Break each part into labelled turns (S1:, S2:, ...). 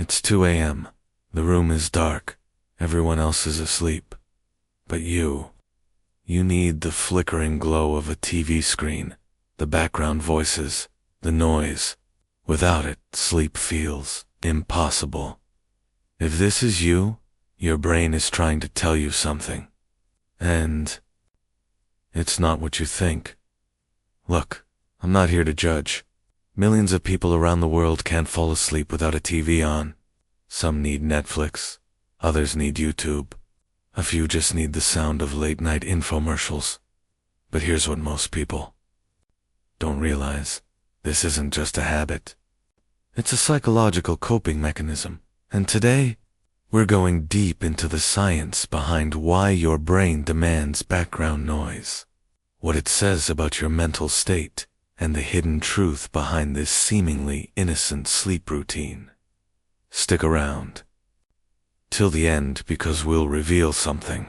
S1: It's 2 a.m. The room is dark. Everyone else is asleep. But you need the flickering glow of a TV screen, the background voices, the noise. Without it, sleep feels impossible. If this is you, your brain is trying to tell you something. And it's not what you think. Look, I'm not here to judge. Millions of people around the world can't fall asleep without a TV on. Some need Netflix, others need YouTube. A few just need the sound of late-night infomercials. But here's what most people don't realize. This isn't just a habit. It's a psychological coping mechanism. And today, we're going deep into the science behind why your brain demands background noise, what it says about your mental state, and the hidden truth behind this seemingly innocent sleep routine. Stick around till the end because we'll reveal something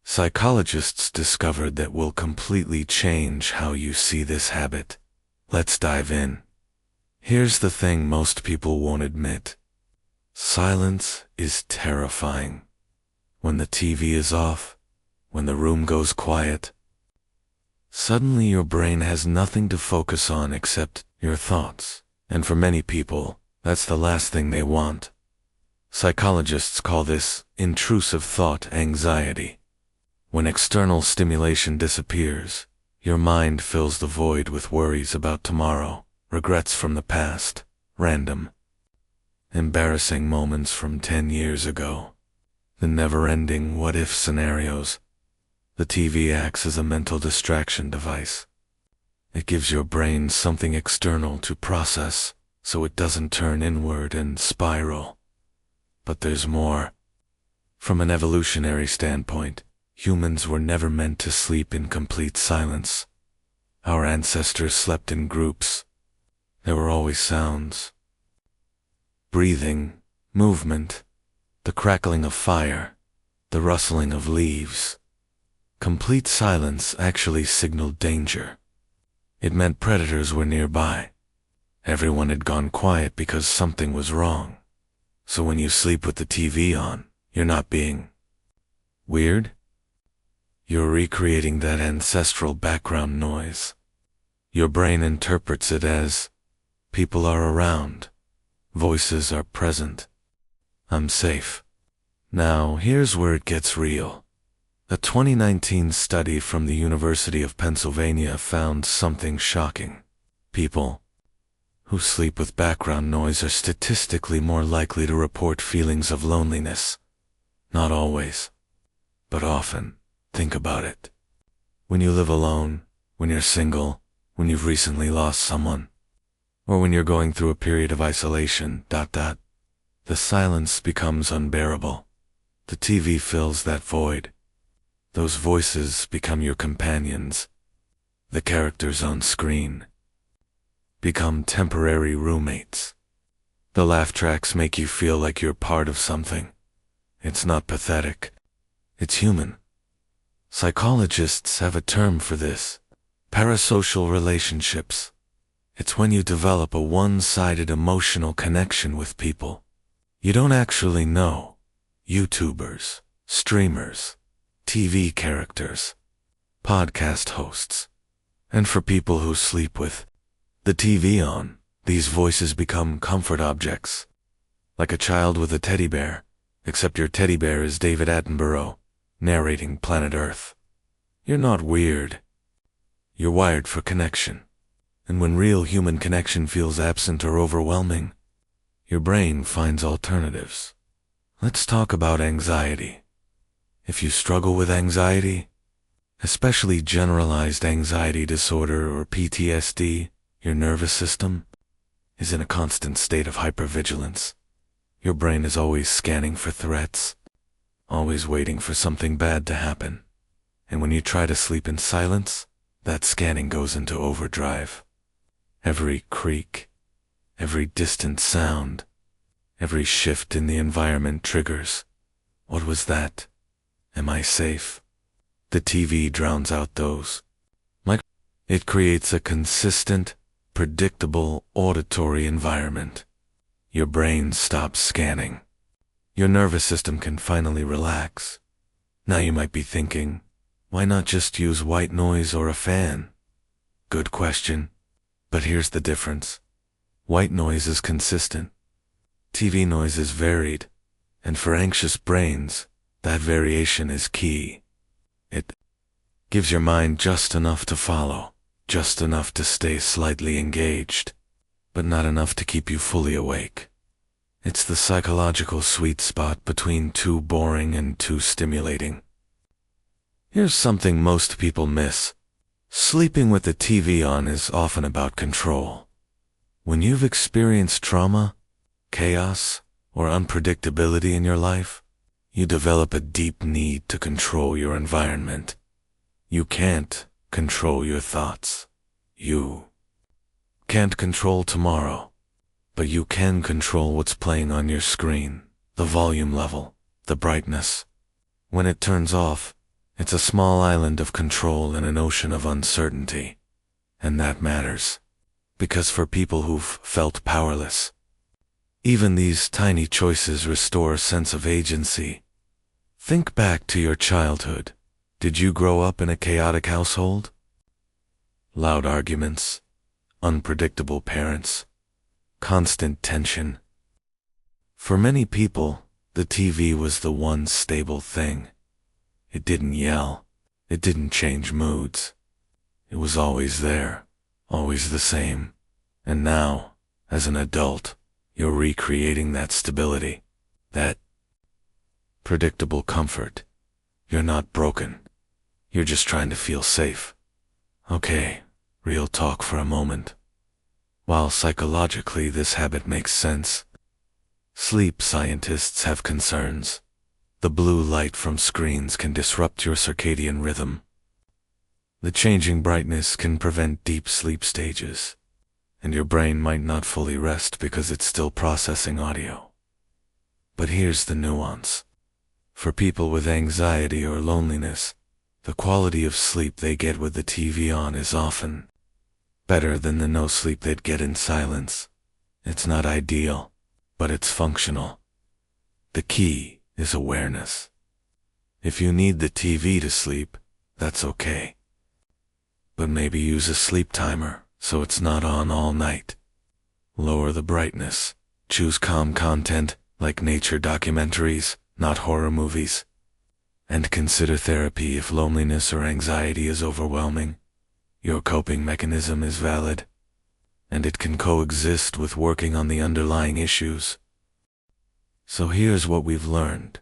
S1: psychologists discovered that will completely change how you see this habit. Let's dive in. Here's the thing most people won't admit. Silence is terrifying. When the TV is off, when the room goes quiet, suddenly your brain has nothing to focus on except your thoughts. And for many people, that's the last thing they want. Psychologists call this intrusive thought anxiety. When external stimulation disappears, your mind fills the void with worries about tomorrow, regrets from the past, random, embarrassing moments from 10 years ago, the never-ending what-if scenarios. The TV acts as a mental distraction device. It gives your brain something external to process, so it doesn't turn inward and spiral. But there's more. From an evolutionary standpoint, humans were never meant to sleep in complete silence. Our ancestors slept in groups. There were always sounds. Breathing, movement, the crackling of fire, the rustling of leaves. Complete silence actually signaled danger. It meant predators were nearby. Everyone had gone quiet because something was wrong. So when you sleep with the TV on, you're not being weird. You're recreating that ancestral background noise. Your brain interprets it as people are around. Voices are present. I'm safe. Now, here's where it gets real. A 2019 study from the University of Pennsylvania found something shocking. People who sleep with background noise are statistically more likely to report feelings of loneliness. Not always, but often. Think about it. When you live alone, when you're single, when you've recently lost someone, or when you're going through a period of isolation, the silence becomes unbearable. The TV fills that void. Those voices become your companions. The characters on screen become temporary roommates. The laugh tracks make you feel like you're part of something. It's not pathetic. It's human. Psychologists have a term for this: parasocial relationships. It's when you develop a one-sided emotional connection with people you don't actually know. YouTubers, streamers, TV characters, podcast hosts. And for people who sleep with the TV on, these voices become comfort objects. Like a child with a teddy bear, except your teddy bear is David Attenborough, narrating Planet Earth. You're not weird. You're wired for connection. And when real human connection feels absent or overwhelming, your brain finds alternatives. Let's talk about anxiety. If you struggle with anxiety, especially generalized anxiety disorder or PTSD, your nervous system is in a constant state of hypervigilance. Your brain is always scanning for threats, always waiting for something bad to happen. And when you try to sleep in silence, that scanning goes into overdrive. Every creak, every distant sound, every shift in the environment triggers. What was that? Am I safe? The TV drowns out those. It creates a consistent, predictable auditory environment. Your brain stops scanning. Your nervous system can finally relax. Now you might be thinking, why not just use white noise or a fan? Good question. But here's the difference. White noise is consistent. TV noise is varied. And for anxious brains, that variation is key. It gives your mind just enough to follow, just enough to stay slightly engaged, but not enough to keep you fully awake. It's the psychological sweet spot between too boring and too stimulating. Here's something most people miss. Sleeping with the TV on is often about control. When you've experienced trauma, chaos, or unpredictability in your life, you develop a deep need to control your environment. You can't control your thoughts. You can't control tomorrow, but you can control what's playing on your screen, the volume level, the brightness. When it turns off, it's a small island of control in an ocean of uncertainty. And that matters, because for people who've felt powerless, even these tiny choices restore a sense of agency. Think back to your childhood. Did you grow up in a chaotic household? Loud arguments, unpredictable parents, constant tension. For many people, the TV was the one stable thing. It didn't yell. It didn't change moods. It was always there, always the same. And now, as an adult, you're recreating that stability, that predictable comfort. You're not broken. You're just trying to feel safe. Okay, real talk for a moment. While psychologically this habit makes sense, sleep scientists have concerns. The blue light from screens can disrupt your circadian rhythm. The changing brightness can prevent deep sleep stages, and your brain might not fully rest because it's still processing audio. But here's the nuance. For people with anxiety or loneliness, the quality of sleep they get with the TV on is often better than the no sleep they'd get in silence. It's not ideal, but it's functional. The key is awareness. If you need the TV to sleep, that's okay. But maybe use a sleep timer so it's not on all night. Lower the brightness. Choose calm content like nature documentaries, not horror movies. And consider therapy if loneliness or anxiety is overwhelming. Your coping mechanism is valid, and it can coexist with working on the underlying issues. So here's what we've learned.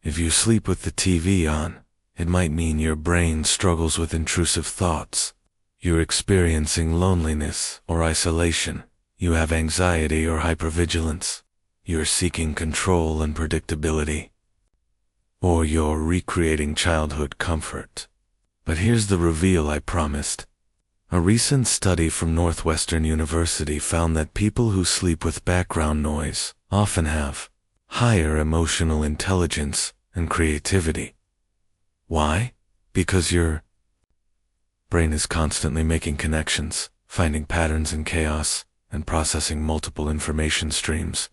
S1: If you sleep with the TV on, it might mean your brain struggles with intrusive thoughts. You're experiencing loneliness or isolation. You have anxiety or hypervigilance. You're seeking control and predictability. Or you're recreating childhood comfort. But here's the reveal I promised. A recent study from Northwestern University found that people who sleep with background noise often have higher emotional intelligence and creativity. Why? Because your brain is constantly making connections, finding patterns in chaos, and processing multiple information streams.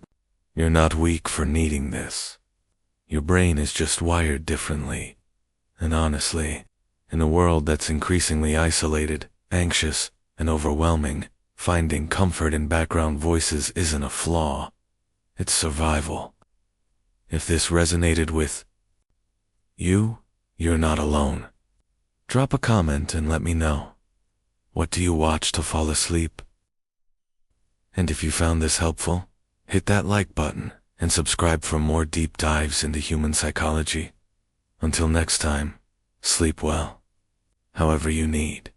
S1: You're not weak for needing this. Your brain is just wired differently. And honestly, in a world that's increasingly isolated, anxious, and overwhelming, finding comfort in background voices isn't a flaw. It's survival. If this resonated with you, you're not alone. Drop a comment and let me know. What do you watch to fall asleep? And if you found this helpful, hit that like button and subscribe for more deep dives into human psychology. Until next time, sleep well, however you need.